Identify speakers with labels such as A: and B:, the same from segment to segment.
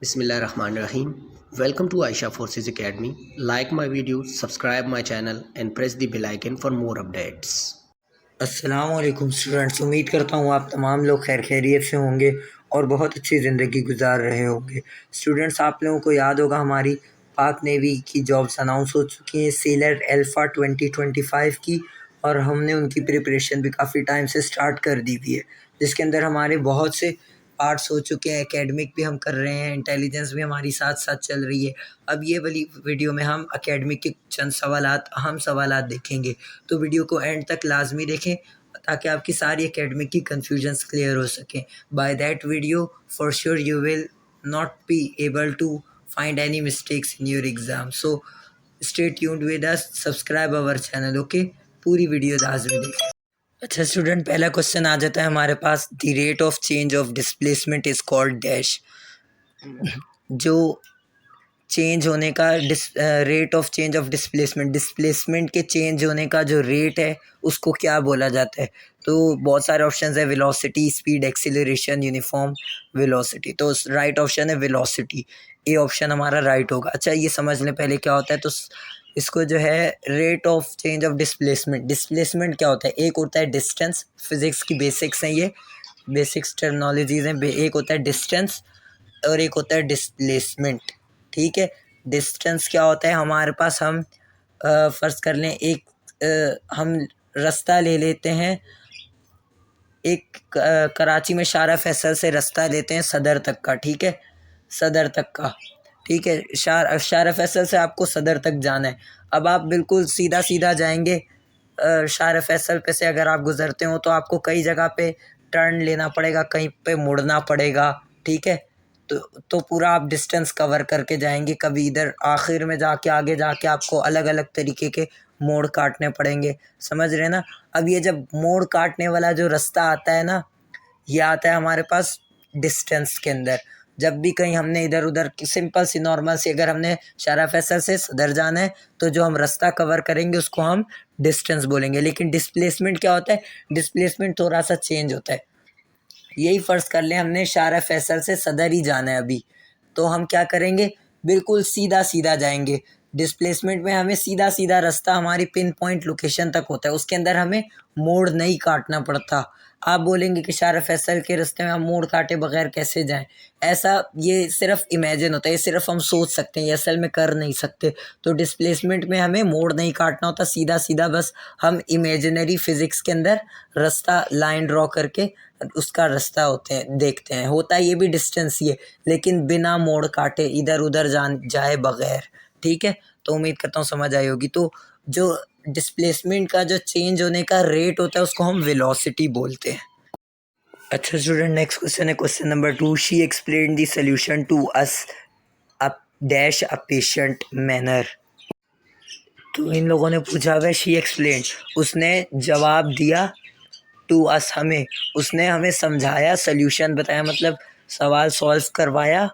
A: Bismillahirrahmanirrahim. Welcome to Aisha Forces Academy. Like my videos, subscribe my channel and press the bell icon for more updates.
B: अस्सलाम वालेकुम students, उम्मीद करता हूँ आप तमाम लोग खैर खैरियत से होंगे और बहुत अच्छी ज़िंदगी गुजार रहे होंगे। स्टूडेंट्स, आप लोगों को याद होगा हमारी पाक नेवी की जॉब्स अनाउंस हो चुकी हैं, सेलर अल्फ़ा 2025 की, और हमने उनकी प्रिपरेशन भी काफ़ी टाइम से स्टार्ट कर दी हुई है, जिसके अंदर हमारे बहुत से पार्ट्स हो चुके हैं। एकेडमिक भी हम कर रहे हैं, इंटेलिजेंस भी हमारी साथ साथ चल रही है। अब ये वाली वीडियो में हम एकेडमिक के चंद सवालात, अहम सवालात देखेंगे, तो वीडियो को एंड तक लाजमी देखें ताकि आपकी सारी एकेडमिक की कन्फ्यूजन्स क्लियर हो सकें। By that video for sure you will not be able to find any mistakes in your exam. So stay tuned with us, subscribe our channel. Okay, पूरी वीडियो लाजमी देखें। अच्छा स्टूडेंट, पहला question आ जाता है हमारे पास। The rate of change of displacement is called dash. जो चेंज होने का rate of change of displacement के चेंज होने का जो रेट है उसको क्या बोला जाता है? तो बहुत सारे ऑप्शंस है, velocity, speed, acceleration, uniform velocity. तो राइट ऑप्शन है वेलोसिटी, ए ऑप्शन हमारा राइट होगा। अच्छा, ये समझ लें पहले क्या होता है। तो इसको जो है rate of change of displacement क्या होता है? एक होता है डिस्टेंस, फिजिक्स की बेसिक्स हैं ये, बेसिक्स टर्मिनोलॉजीज हैं। एक होता है डिस्टेंस और एक होता है डिस्प्लेसमेंट। ठीक है, डिस्टेंस क्या होता है? हमारे पास हम फ़र्ज़ कर लें हम रास्ता ले लेते हैं, एक कराची में शारा फैसल से रास्ता लेते हैं सदर तक का। ठीक है, सदर तक का। ठीक है, शारा फैसल से आपको सदर तक जाना है। अब आप बिल्कुल सीधा सीधा जाएंगे, शारा फैसल पे से अगर आप गुज़रते हो तो आपको कई जगह पे टर्न लेना पड़ेगा, कहीं पे मुड़ना पड़ेगा। ठीक है, तो पूरा आप डिस्टेंस कवर करके जाएंगे। कभी इधर आखिर में जाके आगे जाके आपको अलग अलग तरीके के मोड़ काटने पड़ेंगे। समझ रहे ना? अब ये जब मोड़ काटने वाला जो रास्ता आता है ना, ये आता है हमारे पास डिस्टेंस के अंदर। जब भी कहीं हमने इधर उधर सिंपल सी नॉर्मल सी, अगर हमने शारा फैसल से सदर जाना है तो जो हम रास्ता कवर करेंगे उसको हम डिस्टेंस बोलेंगे। लेकिन डिस्प्लेसमेंट क्या होता है? डिस्प्लेसमेंट थोड़ा सा चेंज होता है। यही फ़र्ज़ कर लें हमने शारा फैसल से सदर ही जाना है अभी, तो हम क्या करेंगे? बिल्कुल सीधा सीधा जाएंगे। डिस्प्लेसमेंट में हमें सीधा सीधा रास्ता हमारी पिन पॉइंट लोकेशन तक होता है, उसके अंदर हमें मोड़ नहीं काटना पड़ता। आप बोलेंगे कि शारा फैसल के रास्ते में हम मोड़ काटे बगैर कैसे जाएं? ऐसा ये सिर्फ इमेजिन होता है, ये सिर्फ हम सोच सकते हैं, ये असल में कर नहीं सकते। तो डिस्प्लेसमेंट में हमें मोड़ नहीं काटना होता, सीधा सीधा बस हम इमेजिनरी फिज़िक्स के अंदर रास्ता लाइन ड्रॉ करके उसका रास्ता होते हैं देखते हैं। होता है ये भी डिस्टेंस ही है, लेकिन बिना मोड़ काटे इधर उधर जाए बगैर। ठीक है, तो उम्मीद करता हूँ समझ आई होगी। तो जो डिस्प्लेसमेंट का जो चेंज होने का रेट होता है उसको हम वेलोसिटी बोलते हैं। अच्छा स्टूडेंट, नेक्स्ट क्वेश्चन है question number 2। She explain the solution to us a dash a patient manner. तो इन लोगों ने पूछा हुआ है शी एक्सप्लेन, उसने जवाब दिया, टू अस हमें, उसने हमें समझाया, सोल्यूशन बताया, मतलब सवाल सॉल्व करवाया,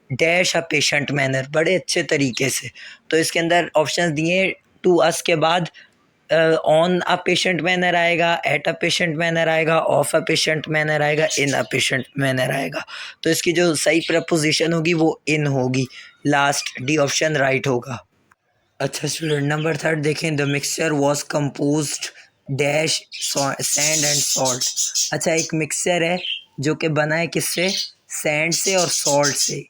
B: डैश अ पेशेंट मैनर, बड़े अच्छे तरीके से। तो इसके अंदर ऑप्शंस दिए, टू अस के बाद ऑन अ पेशेंट मैनर आएगा, एट अ पेशेंट मैनर आएगा, ऑफ अ पेशेंट मैनर आएगा, इन अ पेशेंट मैनर आएगा। तो इसकी जो सही प्रपोजिशन होगी वो इन होगी, लास्ट डी ऑप्शन राइट होगा। अच्छा स्टूडेंट, नंबर 3 देखें। The mixture was composed dash sand and salt. अच्छा, एक मिक्सचर है जो कि बना है किससे? सैंड से और सॉल्ट से।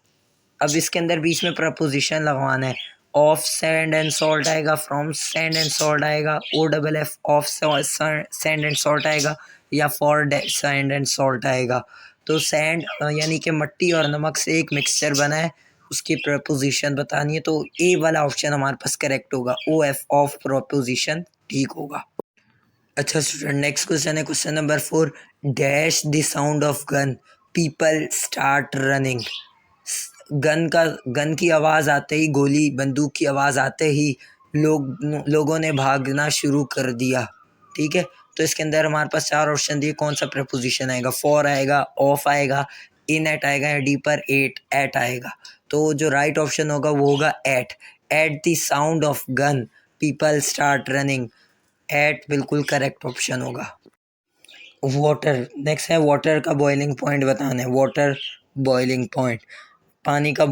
B: अब इसके अंदर बीच में प्रपोजिशन लगवाना है। ऑफ सैंड एंड सॉल्ट आएगा, फ्रॉम सैंड एंड सॉल्ट आएगा, O double F of sand and salt आएगा, या फॉर सैंड एंड सॉल्ट आएगा। तो सैंड यानी कि मट्टी और नमक से एक मिक्सचर बना है, उसकी प्रपोजिशन बतानी है। तो ए वाला ऑप्शन हमारे पास करेक्ट होगा, ओ एफ ऑफ प्रपोजिशन ठीक होगा। अच्छा स्टूडेंट, नेक्स्ट क्वेश्चन है question number 4। Dash the sound of gun, people start running. Gun की आवाज़ आते ही, गोली बंदूक की आवाज़ आते ही लोगों ने भागना शुरू कर दिया। ठीक है, तो इसके अंदर हमारे पास 4 ऑप्शन दिए, कौन सा प्रपोजिशन आएगा? फॉर आएगा, ऑफ आएगा, इन एट आएगा, या डी पर एट आएगा। तो जो राइट ऑप्शन होगा वो होगा at the sound of gun people start running. At बिल्कुल करेक्ट ऑप्शन होगा। वाटर नेक्स्ट है, वाटर का बॉइलिंग पॉइंट बताना है। वाटर बॉइलिंग पॉइंट, पानी का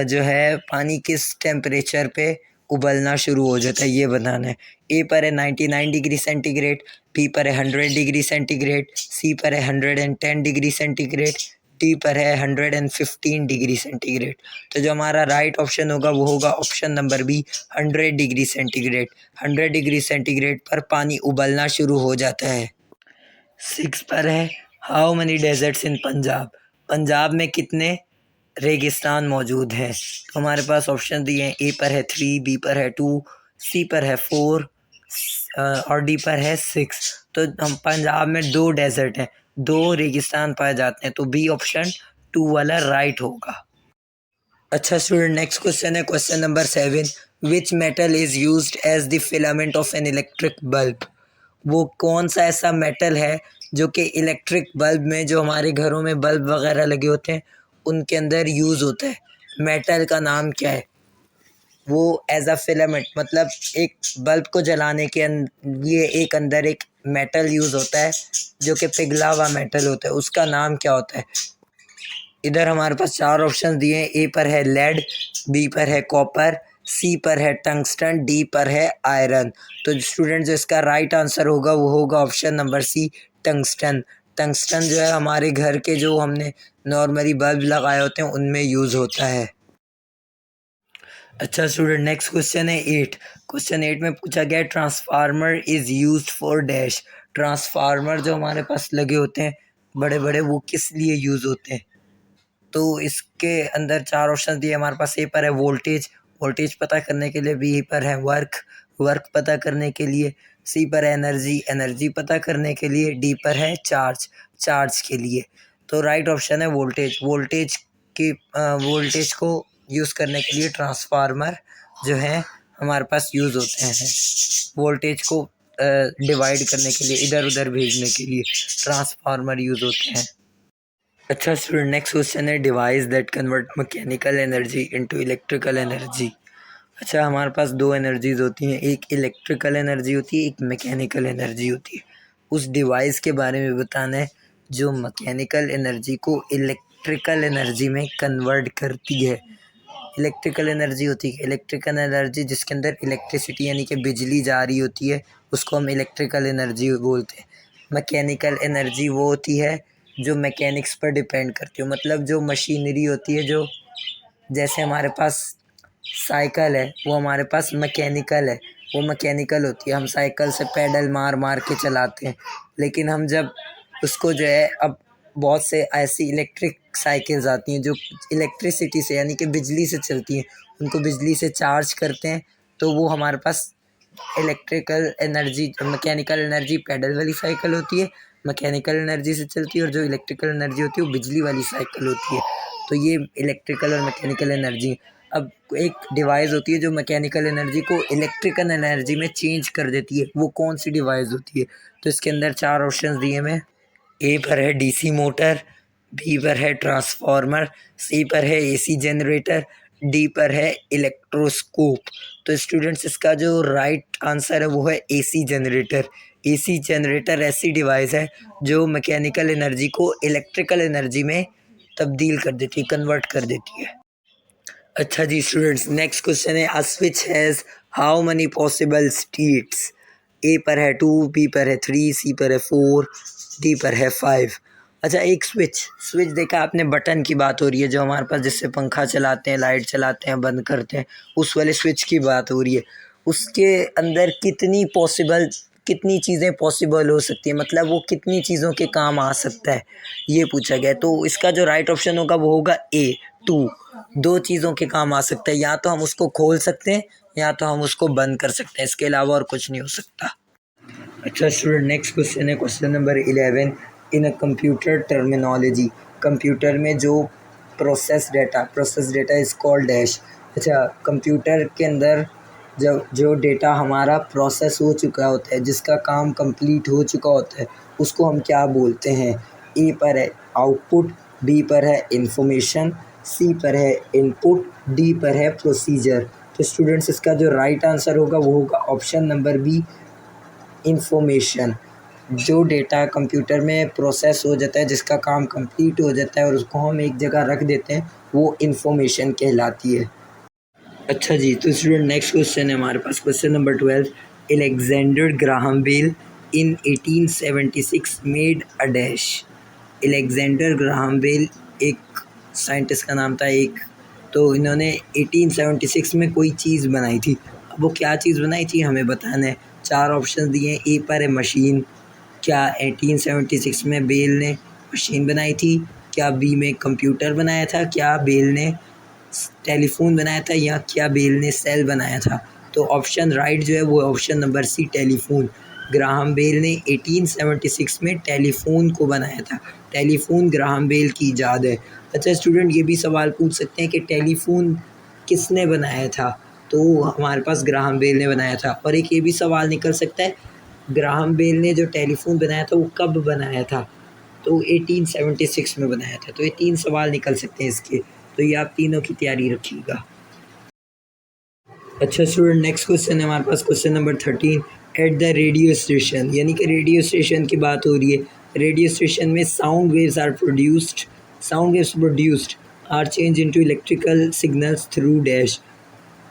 B: जो है पानी किस टेम्परेचर पे उबलना शुरू हो जाता है, ये बताना है। ए पर है 99 डिग्री सेंटीग्रेड, बी पर है 100 डिग्री सेंटीग्रेड, सी पर है 110 डिग्री सेंटीग्रेड, डी पर है 115 डिग्री सेंटीग्रेड। तो जो हमारा राइट ऑप्शन होगा वो होगा option number B, 100 degree centigrade. 100 degree centigrade पर पानी उबलना शुरू हो जाता है। 6 पर है हाउ मनी डेजर्ट्स इन पंजाब। पंजाब में कितने रेगिस्तान मौजूद हैं? तो हमारे पास ऑप्शन दिए हैं, ए पर है 3, बी पर है 2, सी पर है 4 और डी पर है 6। तो हम पंजाब में 2 डेजर्ट हैं, 2 रेगिस्तान पाए जाते हैं, तो बी ऑप्शन 2 वाला राइट होगा। अच्छा स्टूडेंट, नेक्स्ट क्वेश्चन है question number 7। Which metal is used as the filament of an electric bulb. वो कौन सा ऐसा मेटल है जो कि इलेक्ट्रिक बल्ब में, जो हमारे घरों में बल्ब वगैरह लगे होते हैं उनके अंदर यूज़ होता है। मेटल का नाम क्या है? वो एज अ फिलामेंट, मतलब एक बल्ब को जलाने के लिए एक अंदर एक मेटल यूज़ होता है जो कि पिघला हुआ मेटल होता है, उसका नाम क्या होता है? इधर हमारे पास 4 ऑप्शन दिए हैं। ए पर है लेड, बी पर है कॉपर, सी पर है टंगस्टन, डी पर है आयरन। तो स्टूडेंट जो इसका राइट आंसर होगा वो होगा option number C, tungsten. Tungsten जो है हमारे घर के जो हमने नॉर्मली बल्ब लगाए होते हैं उनमें यूज़ होता है। अच्छा स्टूडेंट, नेक्स्ट क्वेश्चन है 8। क्वेश्चन 8 में पूछा गया transformer is used for dash. Transformer जो हमारे पास लगे होते हैं बड़े बड़े, वो किस लिए यूज़ होते हैं? तो इसके अंदर 4 ऑप्शन दिए हमारे पास। ए पर है वोल्टेज, वोल्टेज पता करने के लिए। बी पर है वर्क, वर्क पता करने के लिए। सी पर है एनर्जी, एनर्जी पता करने के लिए। डी पर है चार्ज, चार्ज के लिए। तो राइट ऑप्शन है वोल्टेज। वोल्टेज को यूज़ करने के लिए ट्रांसफार्मर जो है हमारे पास यूज़ होते हैं। वोल्टेज को डिवाइड करने के लिए, इधर उधर भेजने के लिए ट्रांसफार्मर यूज़ होते हैं। अच्छा स्टूडेंट, नेक्स्ट क्वेश्चन है device that convert mechanical energy into electrical energy. अच्छा, हमारे पास 2 एनर्जीज होती हैं, एक इलेक्ट्रिकल एनर्जी होती है, एक मैकेनिकल एनर्जी होती है। उस डिवाइस के बारे में बताना है जो मैकेनिकल एनर्जी को इलेक्ट्रिकल एनर्जी में कन्वर्ट करती है। इलेक्ट्रिकल एनर्जी होती है, इलेक्ट्रिकल एनर्जी जिसके अंदर इलेक्ट्रिसिटी यानी कि बिजली जा रही होती है उसको हम इलेक्ट्रिकल एनर्जी बोलते हैं। मैकेनिकल एनर्जी वो होती है जो मैकेनिक्स पर डिपेंड करती हो, मतलब जो मशीनरी होती है, जो जैसे हमारे पास साइकिल है वो हमारे पास मैकेनिकल है, वो मैकेनिकल होती है। हम साइकिल से पैडल मार मार के चलाते हैं, लेकिन हम जब उसको जो है, अब बहुत से ऐसी इलेक्ट्रिक साइकिल्स आती हैं जो इलेक्ट्रिसिटी से यानी कि बिजली से चलती हैं, उनको बिजली से चार्ज करते हैं, तो वो हमारे पास electrical energy, mechanical energy pedal वाली साइकिल होती है, मैकेनिकल एनर्जी से चलती है, और जो इलेक्ट्रिकल एनर्जी होती है वो बिजली वाली साइकिल होती है। तो ये इलेक्ट्रिकल और मैकेनिकल एनर्जी। अब एक डिवाइस होती है जो मैकेनिकल एनर्जी को इलेक्ट्रिकल एनर्जी में चेंज कर देती है, वो कौन सी डिवाइस होती है? तो इसके अंदर 4 ऑप्शन दिए मैं। ए पर है डीसी मोटर, बी पर है ट्रांसफार्मर, सी पर है एसी जनरेटर, डी पर है इलेक्ट्रोस्कोप। तो स्टूडेंट्स इसका जो राइट आंसर है वो है एसी जनरेटर। एसी जनरेटर ऐसी डिवाइस है जो मैकेनिकल एनर्जी को इलेक्ट्रिकल एनर्जी में तब्दील कर देती है, कन्वर्ट कर देती है। अच्छा जी स्टूडेंट्स, नेक्स्ट क्वेश्चन है a switch has how many possible states. A पर है 2, बी पर है 3, सी पर है 4, डी पर है 5। अच्छा, एक स्विच देखा आपने, बटन की बात हो रही है जो हमारे पास जिससे पंखा चलाते हैं, लाइट चलाते हैं, बंद करते हैं, उस वाले स्विच की बात हो रही है। उसके अंदर कितनी चीज़ें पॉसिबल हो सकती है, मतलब वो कितनी चीज़ों के काम आ सकता है, ये पूछा गया। तो इसका जो राइट ऑप्शन होगा वो होगा ए, 2 चीज़ों के काम आ सकता है। या तो हम उसको खोल सकते हैं या तो हम उसको बंद कर सकते हैं, इसके अलावा और कुछ नहीं हो सकता। अच्छा स्टूडेंट, नेक्स्ट क्वेश्चन है question number 11। In a computer terminology, computer में जो process data is called dash. अच्छा, कंप्यूटर के अंदर जब जो डेटा हमारा प्रोसेस हो चुका होता है, जिसका काम कंप्लीट हो चुका होता है, उसको हम क्या बोलते हैं? ए पर है आउटपुट, बी पर है इंफॉर्मेशन, सी पर है इनपुट, डी पर है प्रोसीजर। तो स्टूडेंट्स इसका जो राइट आंसर होगा वो होगा ऑप्शन नंबर बी, इंफॉर्मेशन। जो डेटा कंप्यूटर में प्रोसेस हो जाता है, जिसका काम कंप्लीट हो जाता है और उसको हम एक जगह रख देते हैं, वो इंफॉर्मेशन कहलाती है। अच्छा जी, तो स्टूडेंट नेक्स्ट क्वेश्चन है हमारे पास, question number 12। Alexander Graham Bell in 1876 made a dash. Alexander Graham Bell एक साइंटिस्ट का नाम था एक, तो इन्होंने 1876 में कोई चीज़ बनाई थी। अब वो क्या चीज़ बनाई थी हमें बताना है। 4 ऑप्शन दिए हैं। ए पर है मशीन, क्या 1876 में बेल ने मशीन बनाई थी? क्या बी में कंप्यूटर बनाया था? क्या बेल ने टेलीफोन बनाया था? या क्या बेल ने सेल बनाया था? तो ऑप्शन राइट जो है वो option number C, telephone. Graham Bell ने 1876 में टेलीफोन को बनाया था। टेलीफोन ग्राहम बेल की ईजाद है। अच्छा स्टूडेंट, ये भी सवाल पूछ सकते हैं कि टेलीफोन किसने बनाया था? तो हमारे पास ग्राहम बेल ने बनाया था। और एक ये भी सवाल निकल सकता है, ग्राहम बेल ने जो टेलीफोन बनाया था वो कब बनाया था? तो 1876 में बनाया था। तो ये 3 सवाल निकल सकते हैं इसके, तो ये आप तीनों की तैयारी रखिएगा। अच्छा स्टूडेंट, नेक्स्ट क्वेश्चन है हमारे पास, question number 13। At the radio station, यानी कि रेडियो स्टेशन की बात हो रही है। रेडियो स्टेशन में sound waves are change into electrical signals through dash.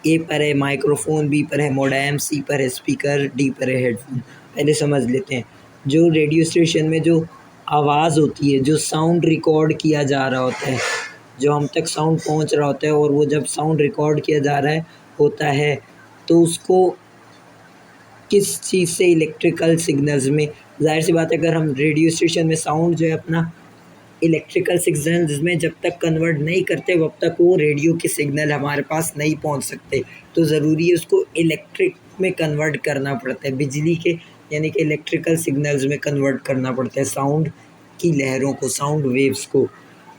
B: A पर है माइक्रोफोन, बी पर है मोडेम, सी पर है स्पीकर, डी पर है हेडफोन। पहले समझ लेते हैं। जो रेडियो स्टेशन में जो आवाज़ होती है, जो साउंड रिकॉर्ड किया जा रहा होता है, जो हम तक साउंड पहुंच रहा होता है, और वो जब साउंड रिकॉर्ड किया जा रहा है होता है, तो उसको किस चीज़ से इलेक्ट्रिकल सिग्नल्स में, ज़ाहिर सी बात है अगर हम रेडियो स्टेशन में साउंड जो है अपना इलेक्ट्रिकल सिग्नल्स में जब तक कन्वर्ट नहीं करते तब तक वो रेडियो के सिग्नल हमारे पास नहीं पहुंच सकते। तो ज़रूरी है उसको इलेक्ट्रिक में कन्वर्ट करना पड़ता है, बिजली के यानी कि इलेक्ट्रिकल सिग्नल्स में कन्वर्ट करना पड़ता है साउंड की लहरों को, साउंड वेव्स को।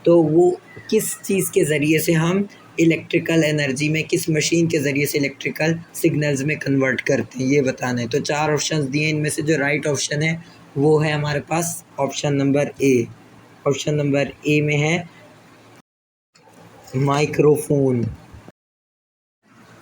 B: तो वो किस चीज़ के ज़रिए से हम इलेक्ट्रिकल एनर्जी में, किस मशीन के ज़रिए से इलेक्ट्रिकल सिग्नल्स में कन्वर्ट करते हैं, ये बताना है। तो 4 ऑप्शंस दिए, इनमें से जो राइट ऑप्शन है वो है हमारे पास option number A. Option number A में है माइक्रोफोन।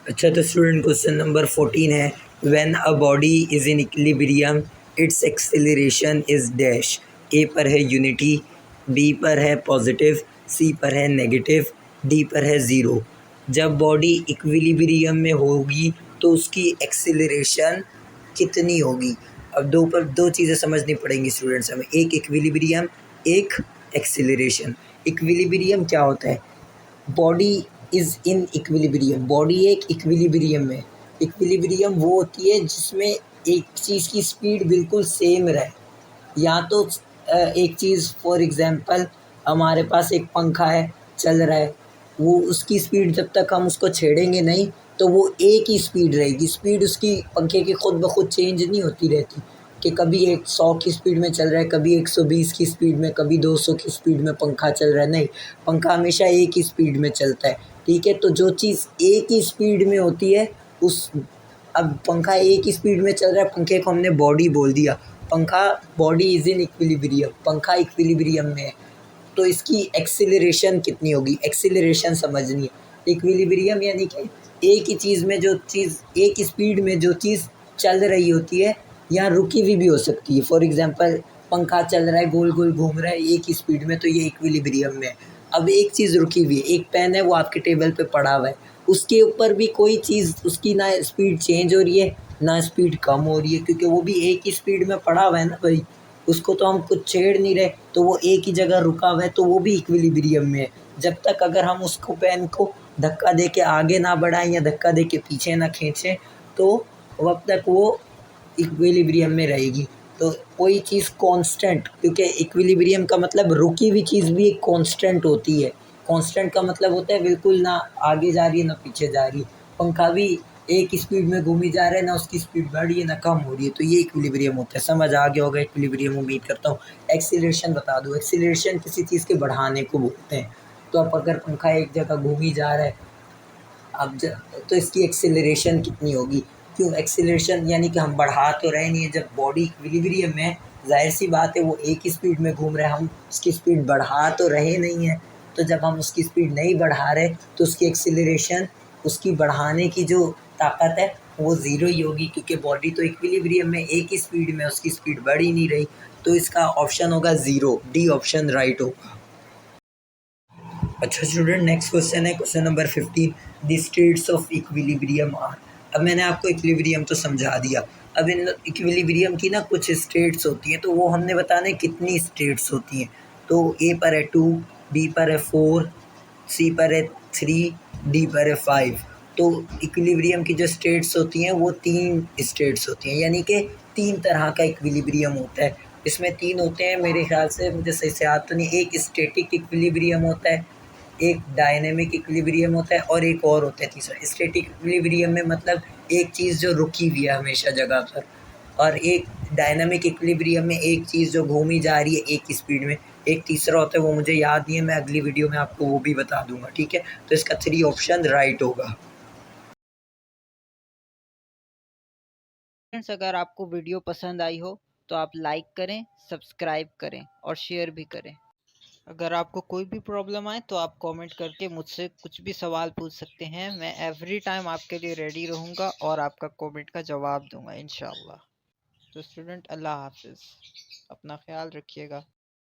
B: अच्छा, तो स्टूडेंट क्वेश्चन नंबर 14 है, when a body is in equilibrium its acceleration is dash. A पर है यूनिटी, बी पर है पॉजिटिव, सी पर है नेगेटिव, डी पर है ज़ीरो। जब बॉडी इक्विलिब्रियम में होगी तो उसकी एक्सेलरेशन कितनी होगी? अब दो चीज़ें समझनी पड़ेंगी स्टूडेंट्स हमें, एक इक्विलिब्रियम, एक एक्सेलरेशन। इक्विलिब्रियम क्या होता है? Body is in equilibrium, body एक इक्विलिब्रियम में। इक्विलिब्रियम वो होती है जिसमें एक चीज़ की स्पीड बिल्कुल सेम रहे। या तो एक चीज़, फॉर एग्जांपल हमारे पास एक पंखा है, चल रहा है, वो उसकी स्पीड जब तक हम उसको छेड़ेंगे नहीं तो वो एक ही स्पीड रहेगी। स्पीड उसकी पंखे की खुद ब खुद चेंज नहीं होती रहती कि कभी 100 की स्पीड में चल रहा है, कभी 120 की स्पीड में, कभी 200 की स्पीड में पंखा चल रहा है। नहीं, पंखा हमेशा एक ही स्पीड में चलता है। ठीक है, तो जो चीज़ एक ही स्पीड में होती है उस, अब पंखा एक ही स्पीड में चल रहा है, पंखे को हमने बॉडी बोल दिया। पंखा, बॉडी इज़ इन इक्विलिब्रियम, पंखा इक्विलिब्रियम में है, तो इसकी एक्सीलरेशन कितनी होगी? एक्सीलरेशन समझनी है। इक्विलिब्रियम यानी कि एक ही चीज़ में जो चीज़, एक ही स्पीड में जो चीज़ चल रही होती है या रुकी हुई भी हो सकती है। फॉर एग्जांपल पंखा चल रहा है, गोल गोल घूम रहा है एक ही स्पीड में, तो ये इक्विलिब्रियम में है। अब एक चीज़ रुकी हुई है, एक पेन है वो आपके टेबल पे पड़ा हुआ है, उसके ऊपर भी कोई चीज़, उसकी ना स्पीड चेंज हो रही है ना स्पीड कम हो रही है, क्योंकि वो भी एक ही स्पीड में पड़ा हुआ है ना भाई, उसको तो हम कुछ छेड़ नहीं रहे, तो वो एक ही जगह रुका हुआ है, तो वो भी इक्विलिब्रियम में है। जब तक अगर हम उसको, पेन को धक्का दे के आगे ना बढ़ाएं या धक्का दे के पीछे ना खींचें तो तब तक वो इक्विलिब्रियम में रहेगी। तो कोई चीज़ कांस्टेंट, क्योंकि इक्विलिब्रियम का मतलब रुकी हुई चीज़ भी एक कांस्टेंट होती है। कांस्टेंट का मतलब होता है बिल्कुल ना आगे जा रही है ना पीछे जा रही है। पंखा भी एक ही स्पीड में घूमी जा रहा है, ना उसकी स्पीड बढ़ रही है ना कम हो रही है, तो ये इक्विलिब्रियम होता है। समझ आ गया होगा इक्विलिब्रियम, उम्मीद करता हूँ। एक्सीलरेशन बता दूँ, एक्सीलरेशन किसी चीज़ के बढ़ाने को बोलते हैं। तो अब अगर पंखा एक जगह घूमी जा रहा है, अब तो इसकी एक्सेलरेशन कितनी होगी? क्यों एक्सेलरेशन, यानी कि हम बढ़ा तो रहे नहीं है। जब बॉडी इक्विलिब्रियम में है, ज़ाहिर सी बात है वो एक ही स्पीड में घूम रहा है, हम उसकी स्पीड बढ़ा तो रहे नहीं हैं। तो जब हम उसकी स्पीड नहीं बढ़ा रहे तो उसकी एक्सेलरेशन, उसकी बढ़ाने की जो ताकत है वो ज़ीरो ही होगी, क्योंकि बॉडी तो इक्विलिब्रियम में एक ही स्पीड में, उसकी स्पीड बढ़ ही नहीं रही। तो इसका ऑप्शन होगा ज़ीरो, डी ऑप्शन राइट होगा। अच्छा स्टूडेंट, नेक्स्ट क्वेश्चन है question number 15, the states of equilibrium are. अब मैंने आपको इक्विलिब्रियम तो समझा दिया, अब इन इक्विलिब्रियम की ना कुछ स्टेट्स होती हैं, तो वो हमने बताने कितनी स्टेट्स होती हैं। तो ए पर है 2, बी पर है 4, सी पर है 3, डी पर है 5। तो इक्विलिब्रियम की जो स्टेट्स होती हैं वो 3 स्टेट्स होती हैं, यानी कि 3 तरह का इक्विलिब्रियम होता है। इसमें 3 होते हैं मेरे ख्याल से, मुझे सही से याद तो नहीं। एक स्टैटिक इक्विलिब्रियम होता है, एक डायनेमिक इक्विलिब्रियम होता है और एक और होता है तीसरा। स्टैटिक इक्विलिब्रियम में मतलब एक चीज़ जो रुकी हुई है हमेशा जगह पर, और एक डायनामिक इक्विलिब्रियम में एक चीज़ जो घूमी जा रही है एक स्पीड में। एक तीसरा होता है, वो मुझे याद नहीं है, मैं अगली वीडियो में आपको वो भी बता दूंगा, ठीक है। तो इसका 3 ऑप्शन राइट होगा।
C: फ्रेंड्स, अगर आपको वीडियो पसंद आई हो तो आप लाइक करें, सब्सक्राइब करें और शेयर भी करें। अगर आपको कोई भी प्रॉब्लम आए तो आप कमेंट करके मुझसे कुछ भी सवाल पूछ सकते हैं। मैं एवरी टाइम आपके लिए रेडी रहूँगा और आपका कमेंट का जवाब दूंगा इंशाल्लाह। तो स्टूडेंट, अल्लाह हाफिज़, अपना ख्याल रखिएगा।